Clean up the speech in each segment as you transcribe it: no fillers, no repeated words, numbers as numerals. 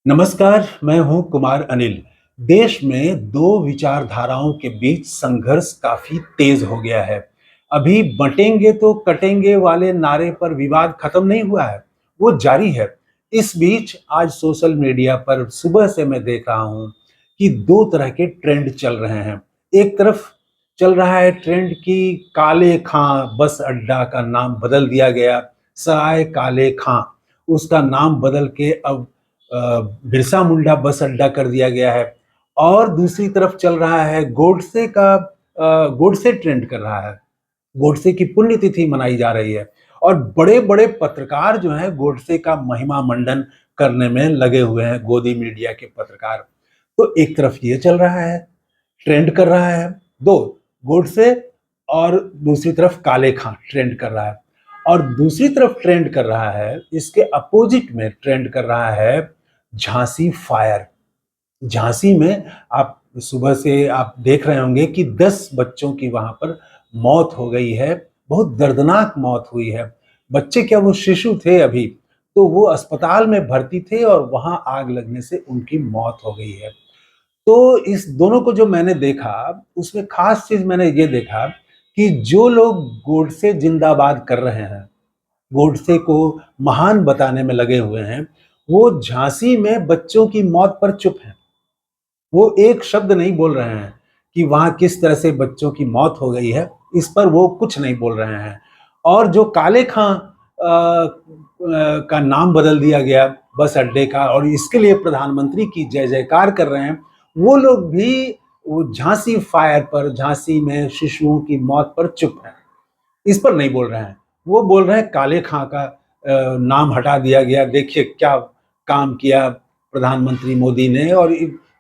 नमस्कार, मैं हूं कुमार अनिल। देश में दो विचारधाराओं के बीच संघर्ष काफी तेज हो गया है। अभी बंटेंगे तो कटेंगे वाले नारे पर विवाद खत्म नहीं हुआ है, वो जारी है। इस बीच आज सोशल मीडिया पर सुबह से मैं देख रहा हूं कि दो तरह के ट्रेंड चल रहे हैं। एक तरफ चल रहा है ट्रेंड कि काले खां बस अड्डा का नाम बदल दिया गया, सराय काले खां उसका नाम बदल के अब बिरसा मुंडा बस अड्डा कर दिया गया है। और दूसरी तरफ चल रहा है गोडसे का, गोडसे ट्रेंड कर रहा है। गोडसे की पुण्यतिथि मनाई जा रही है और बड़े-बड़े पत्रकार जो हैं गोडसे का महिमा मंडन करने में लगे हुए हैं, गोदी मीडिया के पत्रकार। तो एक तरफ ये चल रहा है, ट्रेंड कर रहा है, 2 गोडसे, और दूसरी तरफ काले खां ट्रेंड कर रहा है। और दूसरी तरफ ट्रेंड कर रहा है, इसके अपोजिट में ट्रेंड कर रहा है झांसी फायर। झांसी में आप सुबह से आप देख रहे होंगे कि 10 बच्चों की वहां पर मौत हो गई है। बहुत दर्दनाक मौत हुई है। बच्चे क्या, वो शिशु थे अभी, तो वो अस्पताल में भर्ती थे और वहां आग लगने से उनकी मौत हो गई है। तो इस दोनों को जो मैंने देखा, उसमें खास चीज मैंने ये देखा कि जो लोग गोडसे जिंदाबाद कर रहे हैं, गोडसे को महान बताने में लगे हुए हैं, वो झांसी में बच्चों की मौत पर चुप हैं। वो एक शब्द नहीं बोल रहे हैं कि वहां किस तरह से बच्चों की मौत हो गई है, इस पर वो कुछ नहीं बोल रहे हैं। और जो काले खां का नाम बदल दिया गया बस अड्डे का, और इसके लिए प्रधानमंत्री की जय जयकार कर रहे हैं, वो लोग भी वो झांसी फायर पर, झांसी में शिशुओं की मौत पर चुप हैं, इस पर नहीं बोल रहे हैं। वो बोल रहे हैं काले खां का नाम हटा दिया गया, देखिए क्या काम किया प्रधानमंत्री मोदी ने, और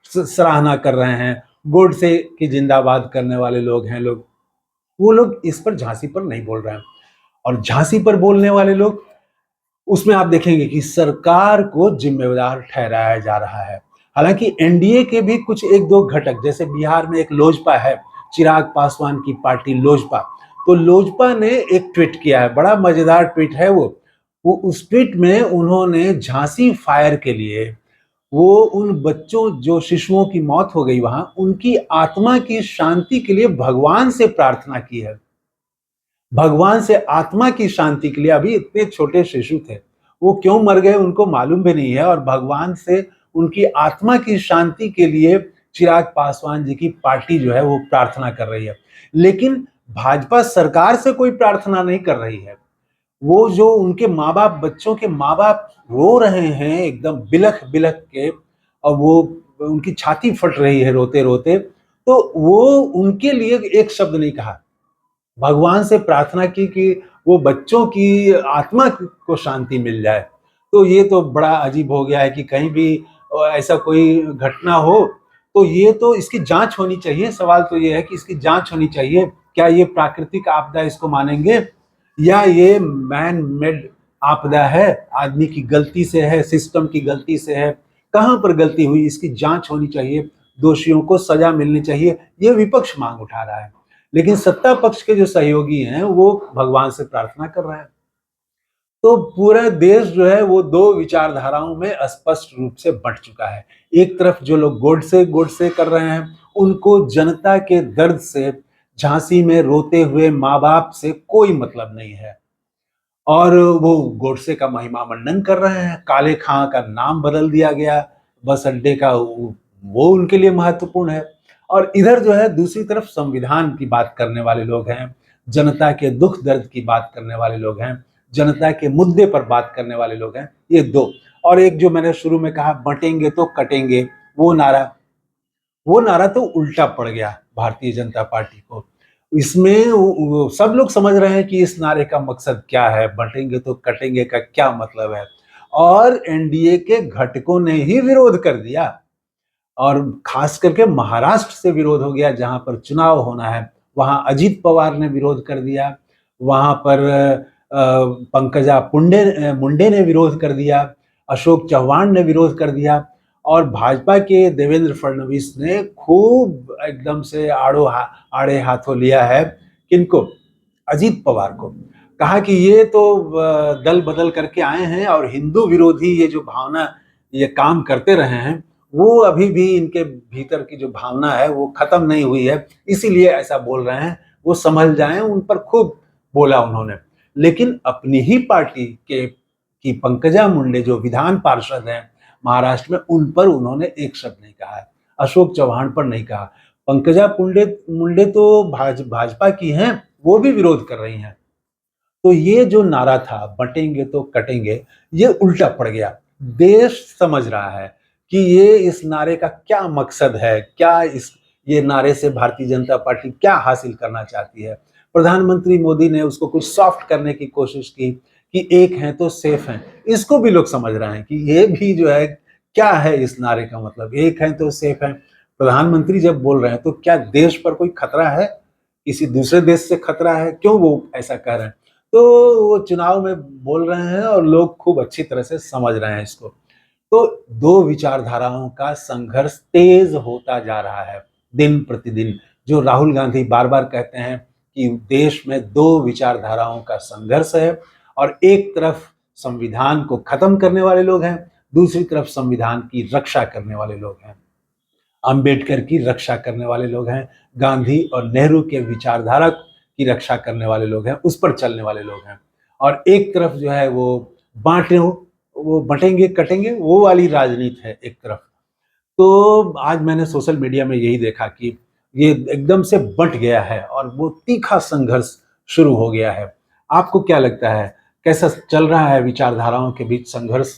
सराहना कर रहे हैं। गोडसे की जिंदाबाद करने वाले लोग हैं लोग, वो लोग इस पर, झांसी पर नहीं बोल रहे हैं। और झांसी पर बोलने वाले लोग, उसमें आप देखेंगे कि सरकार को जिम्मेदार ठहराया जा रहा है। हालांकि एनडीए के भी कुछ एक दो घटक, जैसे बिहार में एक लोजपा है, चिराग पासवान की पार्टी लोजपा, तो लोजपा ने एक ट्वीट किया है, बड़ा मजेदार ट्वीट है वो उस ट्वीट में उन्होंने झांसी फायर के लिए, वो उन बच्चों, जो शिशुओं की मौत हो गई वहां, उनकी आत्मा की शांति के लिए भगवान से प्रार्थना की है। भगवान से आत्मा की शांति के लिए, अभी इतने छोटे शिशु थे, वो क्यों मर गए उनको मालूम भी नहीं है, और भगवान से उनकी आत्मा की शांति के लिए चिराग पासवान जी की पार्टी जो है वो प्रार्थना कर रही है। लेकिन भाजपा सरकार से कोई प्रार्थना नहीं कर रही है। वो जो उनके माँ बाप, बच्चों के माँ बाप रो रहे हैं एकदम बिलख बिलख के, और वो उनकी छाती फट रही है रोते रोते, तो वो उनके लिए एक शब्द नहीं कहा, भगवान से प्रार्थना की कि वो बच्चों की आत्मा को शांति मिल जाए। तो ये तो बड़ा अजीब हो गया है कि कहीं भी ऐसा कोई घटना हो तो ये तो, इसकी जांच होनी चाहिए। सवाल तो ये है कि इसकी जांच होनी चाहिए। क्या ये प्राकृतिक आपदा इसको मानेंगे, या ये मैन मेड आपदा है, आदमी की गलती से है, सिस्टम की गलती से है? कहां पर गलती हुई, इसकी जांच होनी चाहिए, दोषियों को सजा मिलनी चाहिए, ये विपक्ष मांग उठा रहा है। लेकिन सत्ता पक्ष के जो सहयोगी हैं वो भगवान से प्रार्थना कर रहे हैं। तो पूरा देश जो है वो दो विचारधाराओं में स्पष्ट रूप से बंट चुका है। एक तरफ जो लोग गोडसे गोडसे कर रहे हैं, उनको जनता के दर्द से, झांसी में रोते हुए माँ बाप से कोई मतलब नहीं है, और वो गोडसे का महिमा मंडन कर रहे हैं। काले खां का नाम बदल दिया गया बस अड्डे का, वो उनके लिए महत्वपूर्ण है। और इधर जो है दूसरी तरफ संविधान की बात करने वाले लोग हैं, जनता के दुख दर्द की बात करने वाले लोग हैं, जनता के मुद्दे पर बात करने वाले लोग हैं, ये दो। और एक जो मैंने शुरू में कहा, बंटेंगे तो कटेंगे, वो नारा, वो नारा तो उल्टा पड़ गया भारतीय जनता पार्टी को। इसमें सब लोग समझ रहे हैं कि इस नारे का मकसद क्या है, बंटेंगे तो कटेंगे का क्या मतलब है, और एनडीए के घटकों ने ही विरोध कर दिया। और खास करके महाराष्ट्र से विरोध हो गया, जहां पर चुनाव होना है, वहां अजीत पवार ने विरोध कर दिया, वहां पर पंकजा मुंडे ने विरोध कर दिया, अशोक चव्हाण ने विरोध कर दिया, और भाजपा के देवेंद्र फडणवीस ने खूब एकदम से आड़े हाथों लिया है। किनको? अजीत पवार को। कहा कि ये तो दल बदल करके आए हैं, और हिंदू विरोधी ये जो भावना ये काम करते रहे हैं, वो अभी भी इनके भीतर की जो भावना है वो खत्म नहीं हुई है, इसीलिए ऐसा बोल रहे हैं। वो संभल जाएं, उन पर खूब बोला उन्होंने। लेकिन अपनी ही पार्टी के की पंकजा मुंडे जो विधान पार्षद हैं महाराष्ट्र में, उन पर उन्होंने एक शब्द नहीं कहा है, अशोक चौहान पर नहीं कहा। पंकजा मुंडे मुंडे तो भाजपा की हैं, वो भी विरोध कर रही हैं। तो ये जो नारा था बटेंगे तो कटेंगे, ये उल्टा पड़ गया। देश समझ रहा है कि ये इस नारे का क्या मकसद है, क्या इस ये नारे से भारतीय जनता पार्टी क्या हासिल करना चाहती है। प्रधानमंत्री मोदी ने उसको कुछ सॉफ्ट करने की कोशिश की कि एक हैं तो सेफ हैं। इसको भी लोग समझ रहे हैं कि ये भी जो है क्या है इस नारे का मतलब, एक हैं तो सेफ हैं। प्रधानमंत्री जब बोल रहे हैं तो क्या देश पर कोई खतरा है? किसी दूसरे देश से खतरा है? क्यों वो ऐसा कह रहे हैं? तो वो चुनाव में बोल रहे हैं और लोग खूब अच्छी तरह से समझ रहे हैं इसको। तो दो विचारधाराओं का संघर्ष तेज होता जा रहा है दिन प्रतिदिन। जो राहुल गांधी बार बार कहते हैं कि देश में दो विचारधाराओं का संघर्ष है, और एक तरफ संविधान को खत्म करने वाले लोग हैं, दूसरी तरफ संविधान की रक्षा करने वाले लोग हैं। अंबेडकर की रक्षा करने वाले लोग हैं, गांधी और नेहरू के विचारधारा की रक्षा करने वाले लोग हैं, उस पर चलने वाले लोग हैं। और एक तरफ जो है वो बांटे वो बटेंगे कटेंगे वो वाली राजनीति है एक तरफ। तो आज मैंने सोशल मीडिया में यही देखा कि ये एकदम से बंट गया है और वो तीखा संघर्ष शुरू हो गया है। आपको क्या लगता है, कैसा चल रहा है विचारधाराओं के बीच संघर्ष?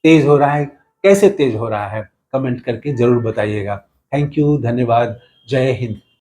तेज हो रहा है? कैसे तेज हो रहा है? कमेंट करके जरूर बताइएगा। थैंक यू, धन्यवाद, जय हिंद।